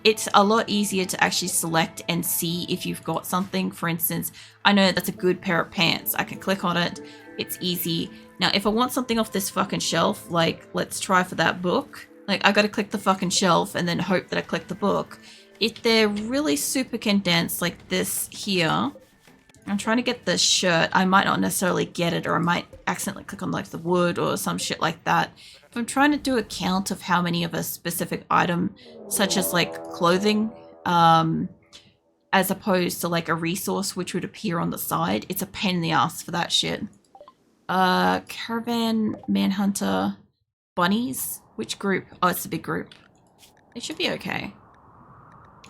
it's a lot easier to actually select and see if you've got something. For instance, I know that's a good pair of pants. I can click on it. It's easy. Now, if I want something off this fucking shelf, like, let's try for that book. Like, I gotta click the fucking shelf and then hope that I click the book. If they're really super condensed, like this here, I'm trying to get the shirt. I might not necessarily get it, or I might accidentally click on, like, the wood or some shit like that. If I'm trying to do a count of how many of a specific item, such as, like, clothing, as opposed to, like, a resource which would appear on the side, it's a pain in the ass for that shit. Caravan, manhunter, bunnies. Which group? Oh, it's a big group. It should be okay.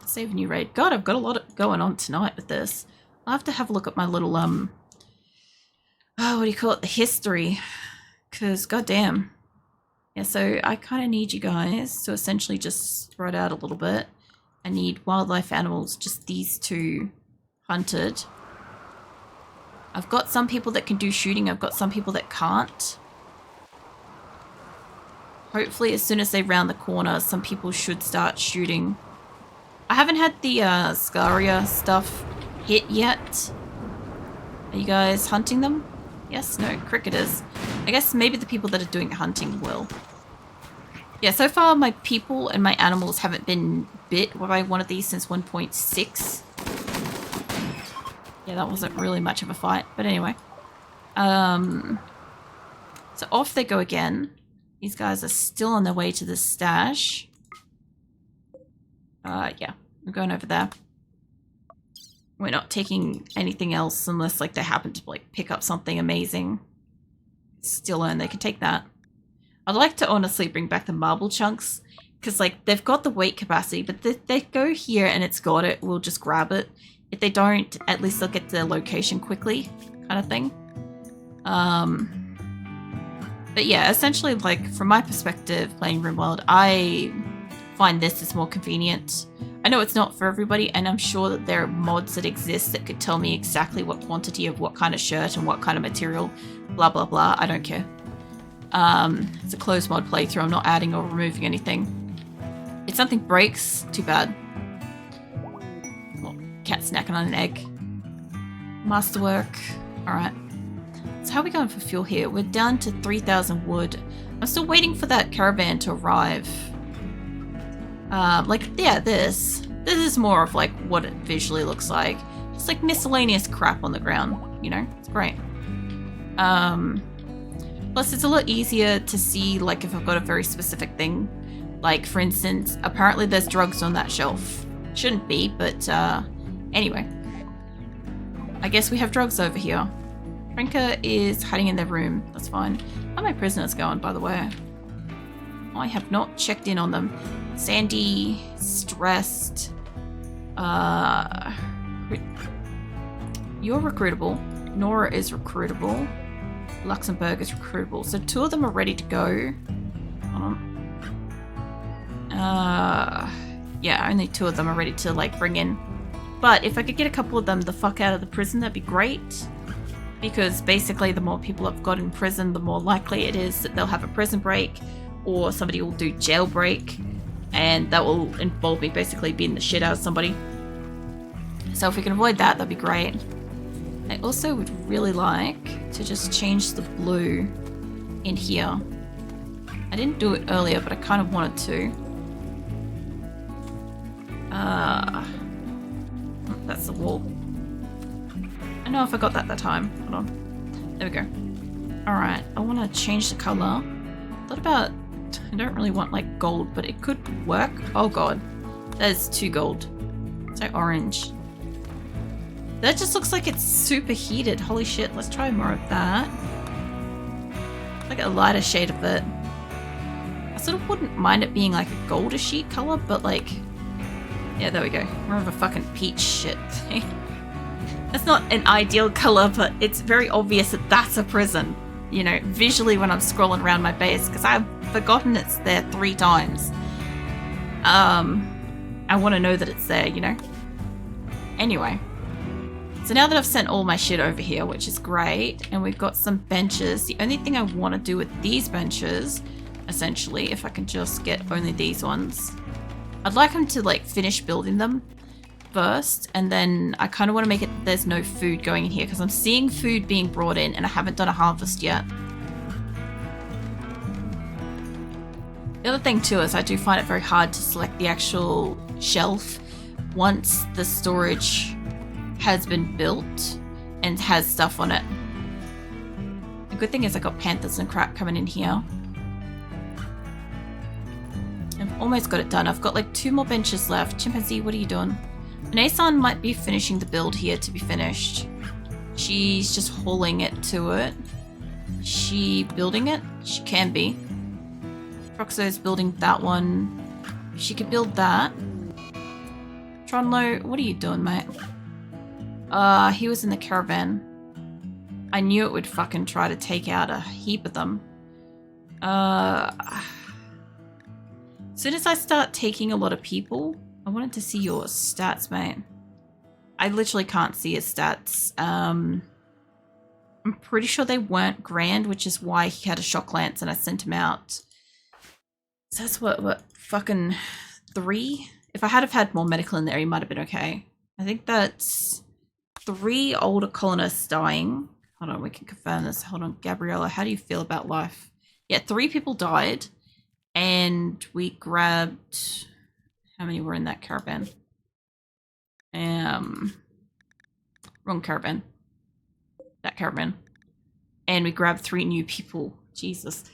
Save a new raid. God, I've got a lot going on tonight with this. I'll have to have a look at my little, oh, what do you call it? The history. Because, goddamn. Yeah, so I kind of need you guys to essentially just spread out a little bit. I need wildlife animals, just these two hunted. I've got some people that can do shooting. I've got some people that can't. Hopefully, as soon as they round the corner, some people should start shooting. I haven't had the Scaria stuff hit yet. Are you guys hunting them? Yes? No? Cricketers. I guess maybe the people that are doing hunting will. Yeah, so far my people and my animals haven't been bit by one of these since 1.6. Yeah, that wasn't really much of a fight. But anyway. So off they go again. These guys are still on their way to the stash. Yeah, I'm going over there. We're not taking anything else unless, like, they happen to, like, pick up something amazing. Still earn, they can take that. I'd like to honestly bring back the marble chunks, because, like, they've got the weight capacity, but they go here and it's got it, we'll just grab it. If they don't, at least they'll get to their location quickly, kind of thing. But yeah, essentially, like, from my perspective, playing RimWorld, I find this is more convenient. I know it's not for everybody, and I'm sure that there are mods that exist that could tell me exactly what quantity of what kind of shirt and what kind of material, blah, blah, blah. I don't care. It's a closed mod playthrough. I'm not adding or removing anything. If something breaks, too bad. Well, cat snacking on an egg. Masterwork. Alright. So how are we going for fuel here? We're down to 3,000 wood. I'm still waiting for that caravan to arrive. Like, yeah, this is more of, like, what it visually looks like. Just, like, miscellaneous crap on the ground, you know? It's great. Plus, it's a lot easier to see, like, if I've got a very specific thing. Like, for instance, apparently there's drugs on that shelf. Shouldn't be, but, anyway. I guess we have drugs over here. Franca is hiding in their room. That's fine. How are my prisoners going, by the way? I have not checked in on them. Sandy, stressed. You're recruitable. Nora is recruitable. Luxembourg is recruitable. So 2 of them are ready to go. Hold on. Yeah, only 2 of them are ready to, like, bring in. But if I could get a couple of them the fuck out of the prison, that'd be great. Because basically the more people I've got in prison, the more likely it is that they'll have a prison break, or somebody will do jailbreak, and that will involve me basically beating the shit out of somebody. So if we can avoid that, that'd be great. I also would really like to just change the blue in here. I didn't do it earlier, but I kind of wanted to. That's the wall. I know if I got that time. Hold on. There we go. Alright, I want to change the color. Thought about... I don't really want, like, gold, but it could work. Oh god. That is 2 gold. So orange. That just looks like it's super heated. Holy shit, let's try more of that. Like a lighter shade of it. I sort of wouldn't mind it being like a goldish color, but like... Yeah, there we go. More of a fucking peach shit thing. That's not an ideal color, but it's very obvious that that's a prison. You know, visually when I'm scrolling around my base, because I've forgotten it's there 3 times. I want to know that it's there, you know? Anyway. So now that I've sent all my shit over here, which is great, and we've got some benches, the only thing I want to do with these benches, essentially, if I can just get only these ones, I'd like them to like finish building them first, and then I kind of want to make it there's no food going in here because I'm seeing food being brought in and I haven't done a harvest yet. The other thing too is I do find it very hard to select the actual shelf once the storage has been built and has stuff on it. The good thing is I got panthers and crap coming in here. I've almost got it done. I've got like 2 more benches left. Chimpanzee, what are you doing? Nason might be finishing the build here to be finished. She's just hauling it to it. Is she building it? She can be. Proxo's building that one. She could build that. Tronlo, what are you doing, mate? He was in the caravan. I knew it would fucking try to take out a heap of them. As soon as I start taking a lot of people, I wanted to see your stats, mate. I literally can't see his stats. I'm pretty sure they weren't grand, which is why he had a shock lance and I sent him out. So that's what, fucking 3? If I had have had more medical in there, he might have been okay. I think that's 3 older colonists dying. Hold on, we can confirm this. Hold on, Gabriella, how do you feel about life? Yeah, 3 people died. And we grabbed... How many were in that caravan? Wrong caravan. That caravan. And we grabbed 3 new people. Jesus.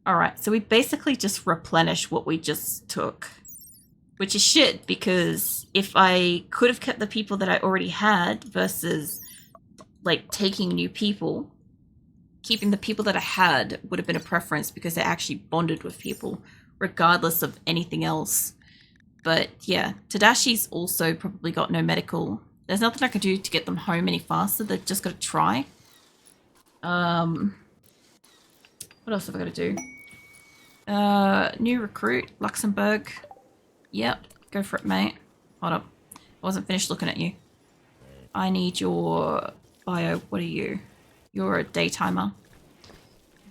Alright, so we basically just replenish what we just took. Which is shit, because if I could have kept the people that I already had versus, like, taking new people, keeping the people that I had would have been a preference because they actually bonded with people, regardless of anything else. But yeah, Tadashi's also probably got no medical. There's nothing I can do to get them home any faster. They've just got to try. What else have I got to do? New recruit, Luxembourg. Yep, go for it, mate. Hold up. I wasn't finished looking at you. I need your bio. What are you? You're a daytimer.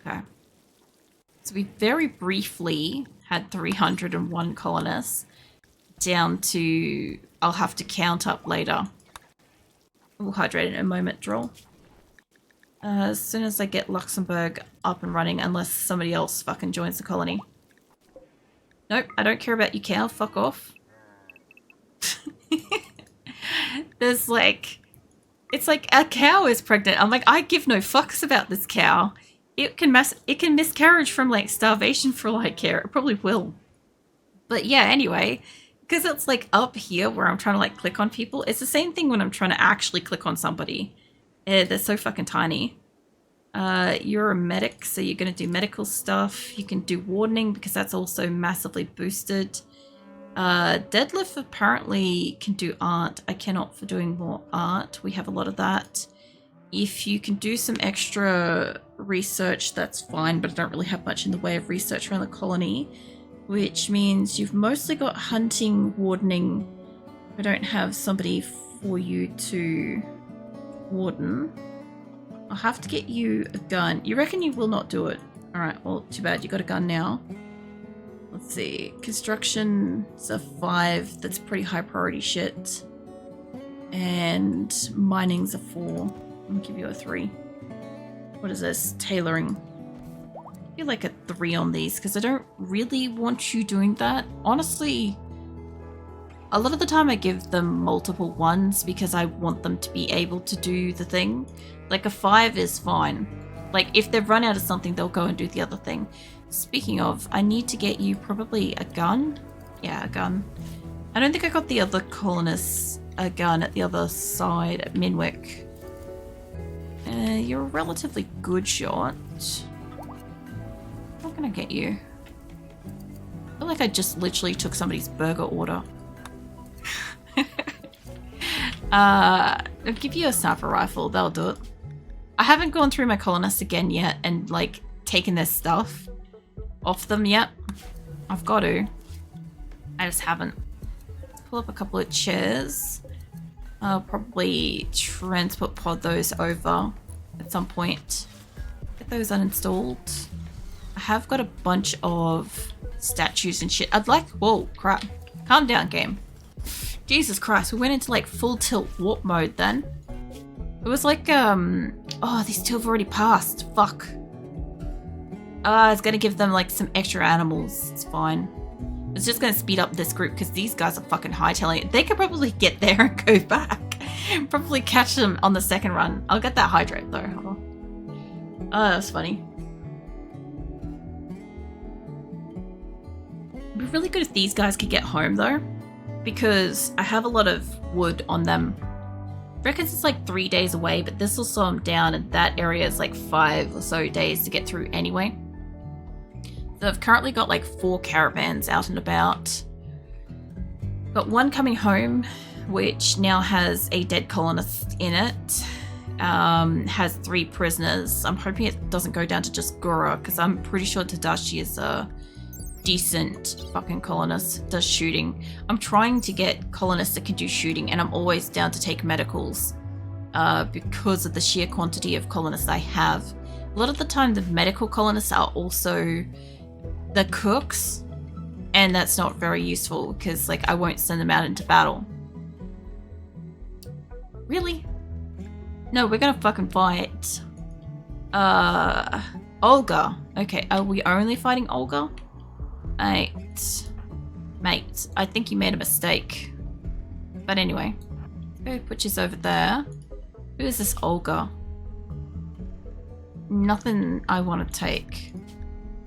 Okay. So we very briefly had 301 colonists. Down to, I'll have to count up later. We'll hydrate in a moment, Droll. As soon as I get Luxembourg up and running, unless somebody else fucking joins the colony. Nope, I don't care about you, cow. Fuck off. There's like... It's like, a cow is pregnant. I'm like, I give no fucks about this cow. It can miscarriage from like starvation for all I care. It probably will. But yeah, anyway... Because it's like up here where I'm trying to like click on people. It's the same thing when I'm trying to actually click on somebody. They're so fucking tiny. You're a medic, so you're going to do medical stuff. You can do wardening because that's also massively boosted. Deadlift apparently can do art. I cannot for doing more art. We have a lot of that. If you can do some extra research, that's fine, but I don't really have much in the way of research around the colony. Which means you've mostly got hunting, wardening. I don't have somebody for you to warden. I'll have to get you a gun. You reckon you will not do it? Alright, well, too bad. You got a gun now. Let's see. Construction's a 5. That's pretty high priority shit. And mining's a 4. I'll give you a 3. What is this? Tailoring. I feel like a 3 on these because I don't really want you doing that. Honestly, a lot of the time I give them multiple 1s because I want them to be able to do the thing. Like a 5 is fine. Like if they've run out of something, they'll go and do the other thing. Speaking of, I need to get you probably a gun. Yeah, a gun. I don't think I got the other colonists a gun at the other side at Minwick. You're a relatively good shot. What can I get you? I feel like I just literally took somebody's burger order. I'll give you a sniper rifle. That'll do it. I haven't gone through my colonists again yet and like taken their stuff off them yet. I've got to. I just haven't. Let's pull up a couple of chairs. I'll probably transport pod those over at some point. Get those uninstalled. I have got a bunch of statues and shit. I'd like... Whoa, crap. Calm down, game. Jesus Christ, we went into like full tilt warp mode then. It was like, oh, these two have already passed. Fuck. It's gonna give them like some extra animals. It's fine. It's just gonna speed up this group because these guys are fucking hightailing it. They could probably get there and go back. Probably catch them on the second run. I'll get that hydrate though. Hold on. Oh, that's funny. It'd be really good if these guys could get home though, because I have a lot of wood on them. I reckon it's like 3 days away, but this will slow them down, and that area is like 5 or so days to get through anyway. So I've currently got like 4 caravans out and about. Got one coming home, which now has a dead colonist in it. Has 3 prisoners. I'm hoping it doesn't go down to just Gura, because I'm pretty sure Tadashi is a decent fucking colonist, does shooting. I'm trying to get colonists that can do shooting, and I'm always down to take medicals because of the sheer quantity of colonists I have. A lot of the time the medical colonists are also the cooks, and that's not very useful because like I won't send them out into battle. Really? No, we're gonna fucking fight Olga. Okay, are we only fighting Olga? Mate, I think you made a mistake. But anyway, go put this over there. Who is this Olga? Nothing I want to take.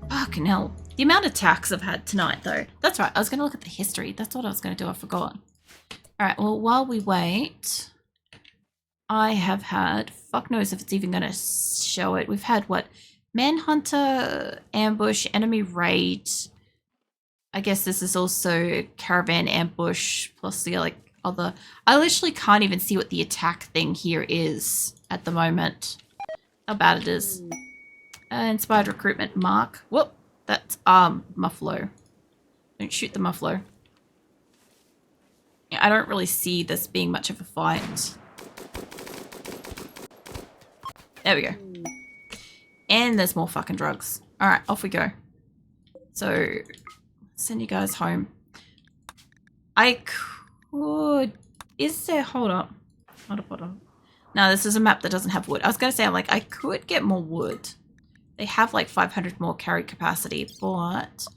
Fucking hell. The amount of attacks I've had tonight, though. That's right, I was going to look at the history. That's what I was going to do, I forgot. Alright, well, while we wait, I have had, fuck knows if it's even going to show it. We've had, what? Manhunter, ambush, enemy raid. I guess this is also caravan ambush plus the like other. I literally can't even see what the attack thing here is at the moment. How bad it is. Inspired recruitment mark. Whoop, that's muffalo. Don't shoot the muffalo. Yeah, I don't really see this being much of a fight. There we go. And there's more fucking drugs. All right, off we go. So. Send you guys home. I could... Is there... Hold up. Hold up. No, this is a map that doesn't have wood. I was going to say, I'm like, I could get more wood. They have like 500 more carry capacity, but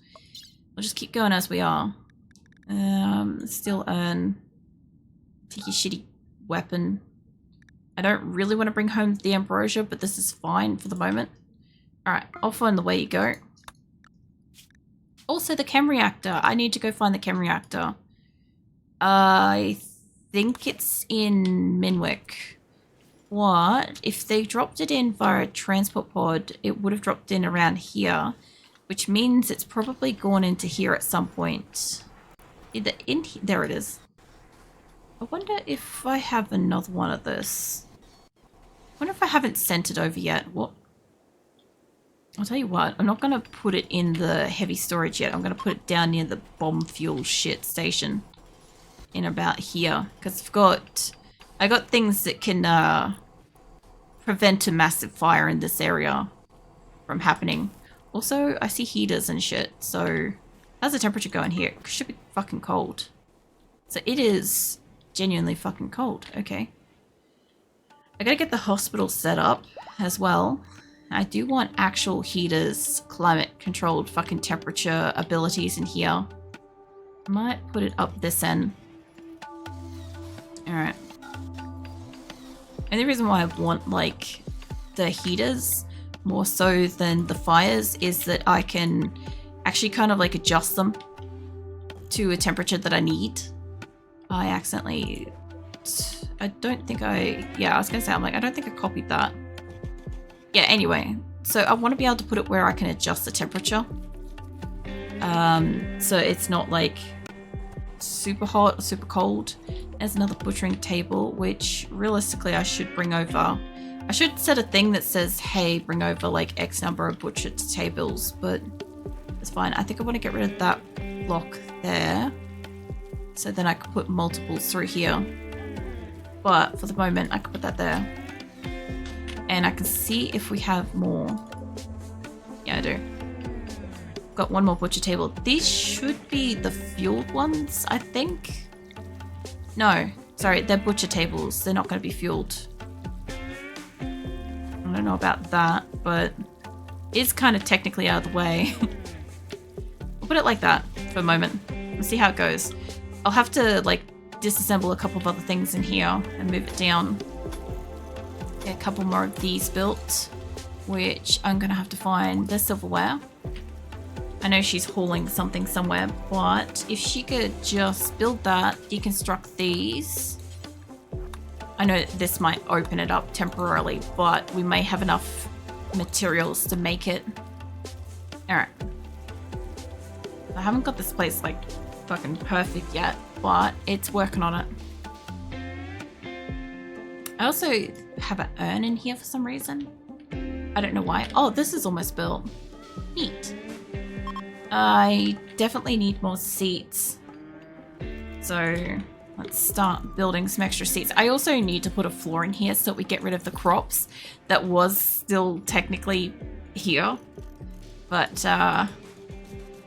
we'll just keep going as we are. Still earn. Take your shitty weapon. I don't really want to bring home the ambrosia, but this is fine for the moment. Alright, I'll find the way you go. Also, the chem reactor. I need to go find the chem reactor. I think it's in Minwick. What? If they dropped it in via a transport pod, it would have dropped in around here, which means it's probably gone into here at some point. Either in here. There it is. I wonder if I have another one of this. I wonder if I haven't sent it over yet. What? I'll tell you what, I'm not going to put it in the heavy storage yet. I'm going to put it down near the bomb fuel shit station in about here. Because I got things that can prevent a massive fire in this area from happening. Also, I see heaters and shit. So, how's the temperature going here? It should be fucking cold. So it is genuinely fucking cold. Okay. I gotta get the hospital set up as well. I do want actual heaters, climate controlled fucking temperature abilities in here. Might put it up this end. Alright. And the reason why I want like the heaters more so than the fires is that I can actually kind of like adjust them to a temperature that I need. I accidentally... I don't think I... Yeah, I was gonna say, I'm like, I don't think I copied that. Yeah, anyway, so I want to be able to put it where I can adjust the temperature. So it's not like super hot or super cold. There's another butchering table, which realistically I should bring over. I should set a thing that says, hey, bring over like X number of butchered tables, but it's fine. I think I want to get rid of that block there. So then I could put multiples through here. But for the moment, I can put that there. And I can see if we have more. Yeah, I do. got one more butcher table. These should be the fueled ones, I think. No, sorry, they're butcher tables. They're not going to be fueled. I don't know about that, but it's kind of technically out of the way. We'll put it like that for a moment. We'll see how it goes. I'll have to like disassemble a couple of other things in here and move it down. Get a couple more of these built, which I'm going to have to find the silverware. I know she's hauling something somewhere, but if she could just build that, deconstruct these. I know this might open it up temporarily, but we may have enough materials to make it. Alright. I haven't got this place like fucking perfect yet, but it's working on it. I also have an urn in here for some reason. I don't know why. Oh, this is almost built. Neat. I definitely need more seats. So let's start building some extra seats. I also need to put a floor in here so that we get rid of the crops that was still technically here. But I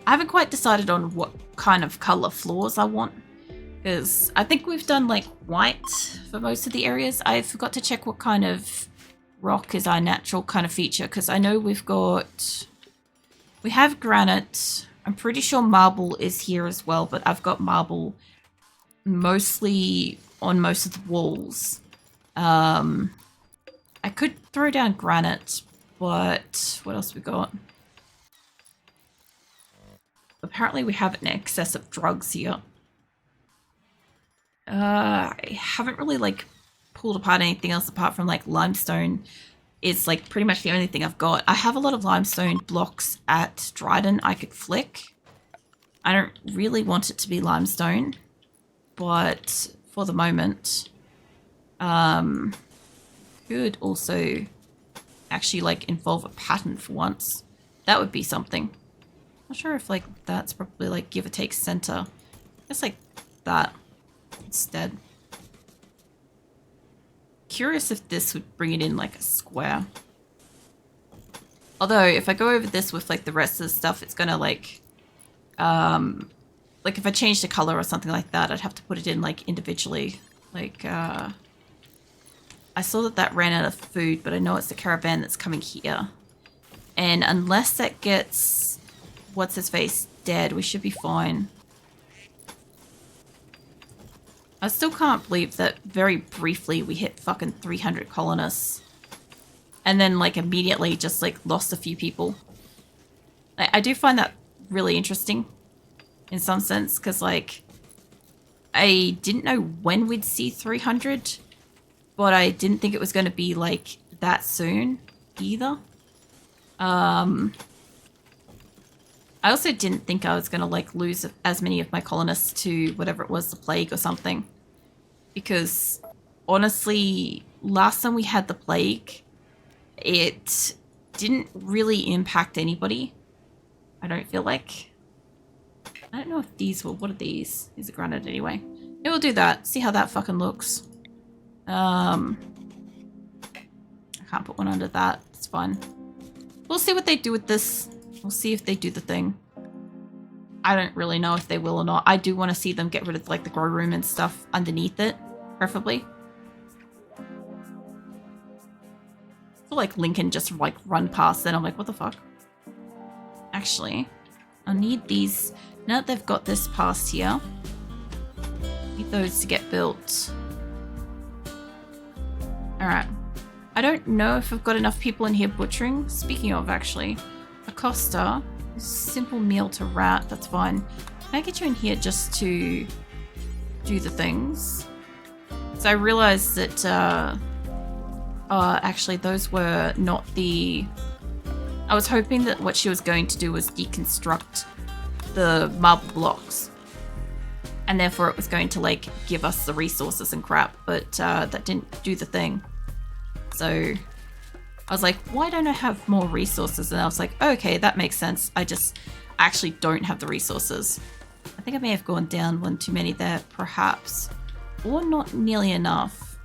haven't quite decided on what kind of color floors I want. Because I think we've done like white for most of the areas. I forgot to check what kind of rock is our natural kind of feature. Because I know we have granite. I'm pretty sure marble is here as well, but I've got marble mostly on most of the walls. I could throw down granite, but what else we got? Apparently we have an excess of drugs here. I haven't really like pulled apart anything else apart from like limestone. Is like pretty much the only thing I've got. I have a lot of limestone blocks at Dryden I could flick. I don't really want it to be limestone, but for the moment, could also actually like involve a pattern for once. That would be something. Not sure if like that's probably like give or take center. It's like that instead. Curious if this would bring it in like a square. Although if I go over this with like the rest of the stuff, it's gonna like if I change the color or something like that, I'd have to put it in like individually. Like I saw that ran out of food, but I know it's the caravan that's coming here. And unless that gets what's his face dead, we should be fine. I still can't believe that very briefly we hit fucking 300 colonists. And then like immediately just like lost a few people. I do find that really interesting in some sense, because like I didn't know when we'd see 300, but I didn't think it was going to be like that soon either. I also didn't think I was going to like lose as many of my colonists to whatever it was, the plague or something. Because honestly, last time we had the plague, it didn't really impact anybody. I don't feel like. I don't know if these were, what are these? These are granite anyway. Yeah, we'll do that. See how that fucking looks. I can't put one under that. It's fine. We'll see what they do with this. We'll see if they do the thing. I don't really know if they will or not. I do want to see them get rid of like the grow room and stuff underneath it, preferably. So like Lincoln just like run past it. I'm like, what the fuck? Actually, I need these. Now that they've got this past here, I need those to get built. Alright. I don't know if I've got enough people in here butchering. Speaking of, actually, Acosta. Simple meal to rat, that's fine. Can I get you in here just to do the things? So I realized that, actually those were not the... I was hoping that what she was going to do was deconstruct the marble blocks. And therefore it was going to, like, give us the resources and crap, but that didn't do the thing. So I was like, why don't I have more resources? And I was like, okay, that makes sense. I actually don't have the resources. I think I may have gone down one too many there, perhaps. Or not nearly enough.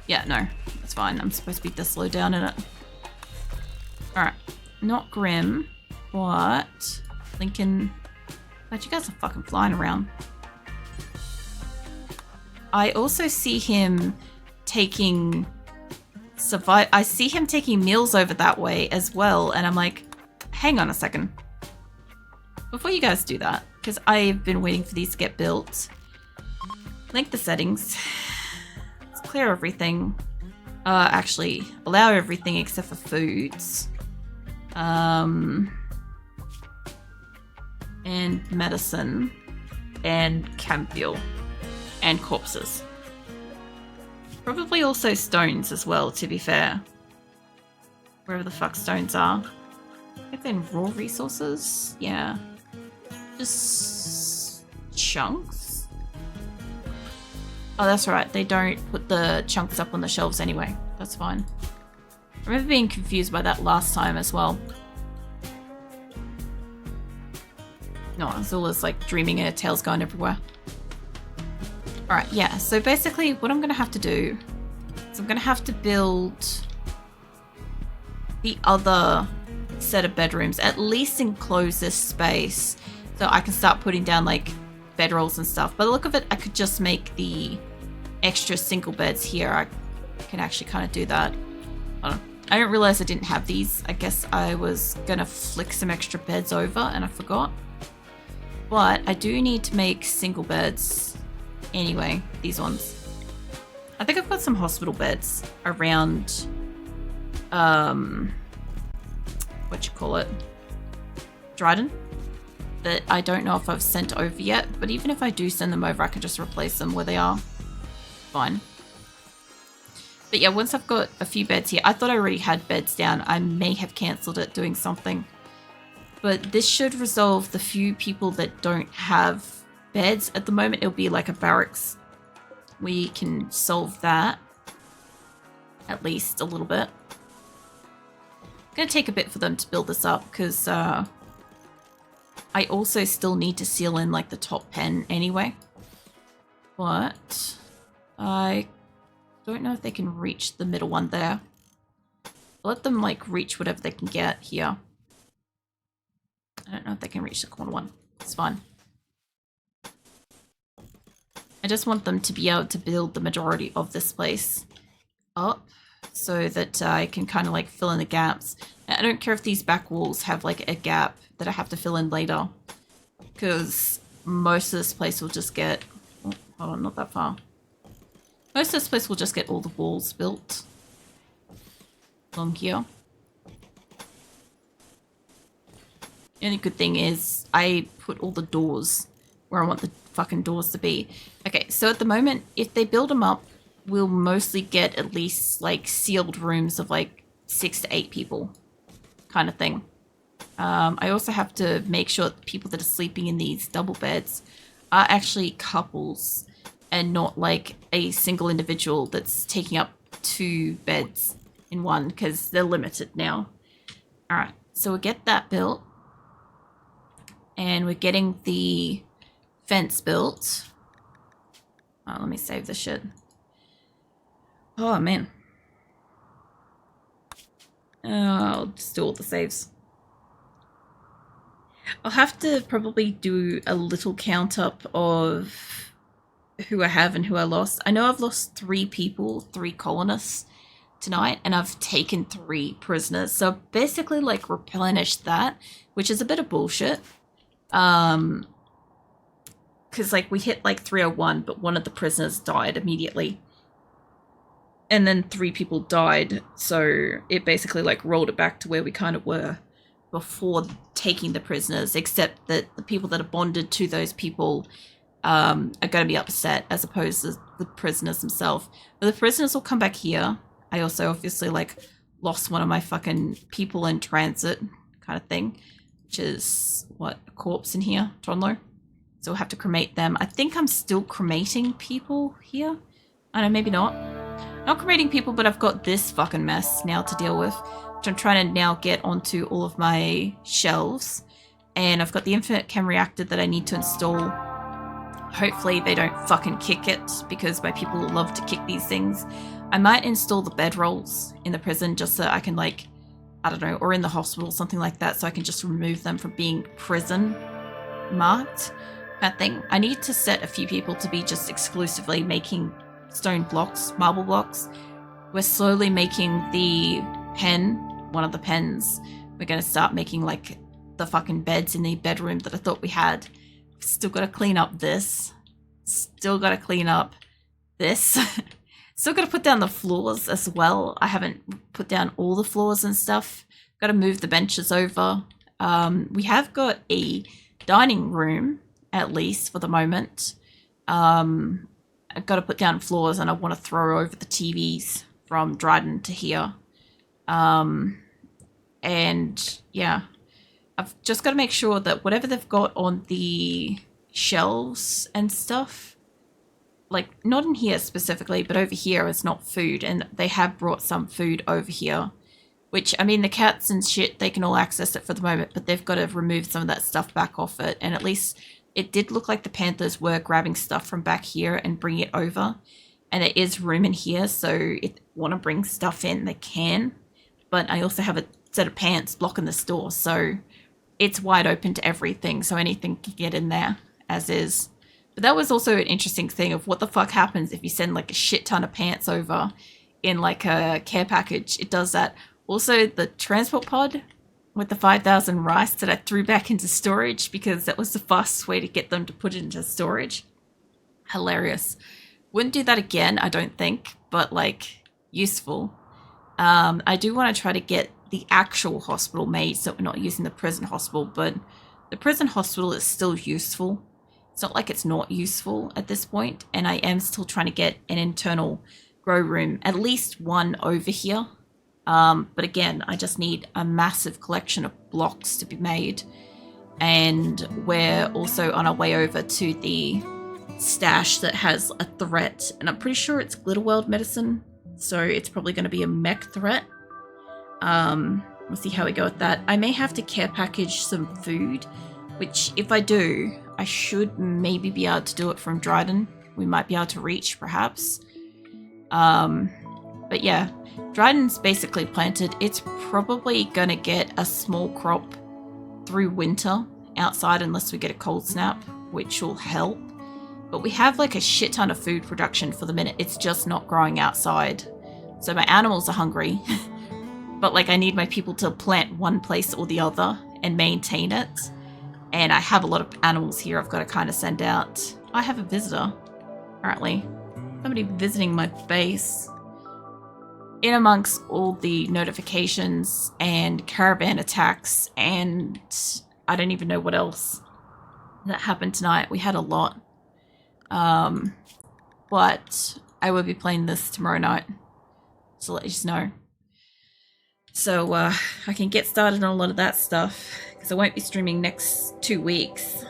Yeah, no, that's fine. I'm supposed to be this low down in it. Alright, not grim. What? Lincoln. But you guys are fucking flying around. I also see him taking I see him taking meals over that way as well, and I'm like, hang on a second. Before you guys do that, because I've been waiting for these to get built. Link the settings. Let's clear everything. Actually, allow everything except for foods. And medicine. And camp fuel. And corpses. Probably also stones as well, to be fair. Wherever the fuck stones are. If they're raw resources? Yeah. Just chunks? Oh, that's right. They don't put the chunks up on the shelves anyway. That's fine. I remember being confused by that last time as well. No, Azula's like dreaming and her tail's going everywhere. Alright, yeah. So basically what I'm going to have to do is I'm going to have to build the other set of bedrooms, at least enclose this space so I can start putting down like bedrolls and stuff. By the look of it, I could just make the extra single beds here. I can actually kind of do that. I didn't realize I didn't have these. I guess I was gonna flick some extra beds over and I forgot. But I do need to make single beds anyway, these ones. I think I've got some hospital beds around what you call it, Dryden, that I don't know if I've sent over yet, but even if I do send them over, I can just replace them where they are. Fine. But yeah, once I've got a few beds here, I thought I already had beds down. I may have cancelled it doing something. But this should resolve the few people that don't have beds. At the moment, it'll be like a barracks. We can solve that. At least a little bit. Gonna take a bit for them to build this up because I also still need to seal in like the top pen anyway. But I don't know if they can reach the middle one there. I'll let them like reach whatever they can get here. I don't know if they can reach the corner one. It's fine. I just want them to be able to build the majority of this place up so that I can kind of like fill in the gaps. I don't care if these back walls have like a gap that I have to fill in later, because most of this place will just get, oh, hold on, not that far. Most of this place will just get all the walls built along here. The only good thing is I put all the doors where I want the fucking doors to be. Okay, so at the moment, if they build them up, we'll mostly get at least like sealed rooms of like 6 to 8 people kind of thing. I also have to make sure that the people that are sleeping in these double beds are actually couples and not like a single individual that's taking up 2 beds in one, because they're limited now. All right, so we'll get that built. And we're getting the fence built. Oh, let me save this shit. Oh, man. I'll just do all the saves. I'll have to probably do a little count up of who I have and who I lost. I know I've lost 3 people, 3 colonists tonight, and I've taken 3 prisoners. So basically like replenished that, which is a bit of bullshit. Because like we hit like 301, but one of the prisoners died immediately. And then 3 people died, so it basically like rolled it back to where we kind of were before taking the prisoners, except that the people that are bonded to those people are going to be upset as opposed to the prisoners themselves. But the prisoners will come back here. I also obviously like lost one of my fucking people in transit kind of thing, which is what, a corpse in here, Tronlo. So we'll have to cremate them. I think I'm still cremating people here. I don't know, maybe not. Not cremating people, but I've got this fucking mess now to deal with, which I'm trying to now get onto all of my shelves. And I've got the infinite chem reactor that I need to install. Hopefully they don't fucking kick it, because my people love to kick these things. I might install the bedrolls in the prison just so I can like I don't know, or in the hospital, something like that, so I can just remove them from being prison marked kind of thing. I need to set a few people to be just exclusively making stone blocks, marble blocks. We're slowly making the pen, one of the pens. We're going to start making like the fucking beds in the bedroom that I thought we had. Still got to clean up this. Still got to clean up this. Still got to put down the floors as well. I haven't put down all the floors and stuff. Got to move the benches over. We have got a dining room, at least for the moment. I've got to put down floors, and I want to throw over the TVs from Dryden to here. And yeah, I've just got to make sure that whatever they've got on the shelves and stuff, like not in here specifically, but over here is not food, and they have brought some food over here, which, I mean, the cats and shit, they can all access it for the moment, but they've got to remove some of that stuff back off it. And at least it did look like the panthers were grabbing stuff from back here and bringing it over, and there is room in here, so if they want to bring stuff in, they can. But I also have a set of pants blocking this door, so it's wide open to everything, so anything can get in there as is. But that was also an interesting thing of what the fuck happens if you send like a shit ton of pants over in like a care package. It does that. Also, the transport pod with the 5,000 rice that I threw back into storage because that was the fastest way to get them to put it into storage. Hilarious. Wouldn't do that again, I don't think, but like useful. I do want to try to get the actual hospital made so we're not using the prison hospital, but the prison hospital is still useful. It's not like it's not useful at this point, and I am still trying to get an internal grow room, at least one over here. But again, I just need a massive collection of blocks to be made, and we're also on our way over to the stash that has a threat, and I'm pretty sure it's Glitterworld medicine, so it's probably going to be a mech threat. We'll see how we go with that. I may have to care package some food, which if I do, I should maybe be able to do it from Dryden. We might be able to reach, perhaps. But yeah, Dryden's basically planted. It's probably going to get a small crop through winter outside unless we get a cold snap, which will help. But we have like a shit ton of food production for the minute. It's just not growing outside. So my animals are hungry. But like I need my people to plant one place or the other and maintain it. And I have a lot of animals here I've got to kind of send out. I have a visitor, apparently. Somebody visiting my base. In amongst all the notifications and caravan attacks and I don't even know what else that happened tonight. We had a lot. But I will be playing this tomorrow night. So let you just know. So I can get started on a lot of that stuff because I won't be streaming next 2 weeks.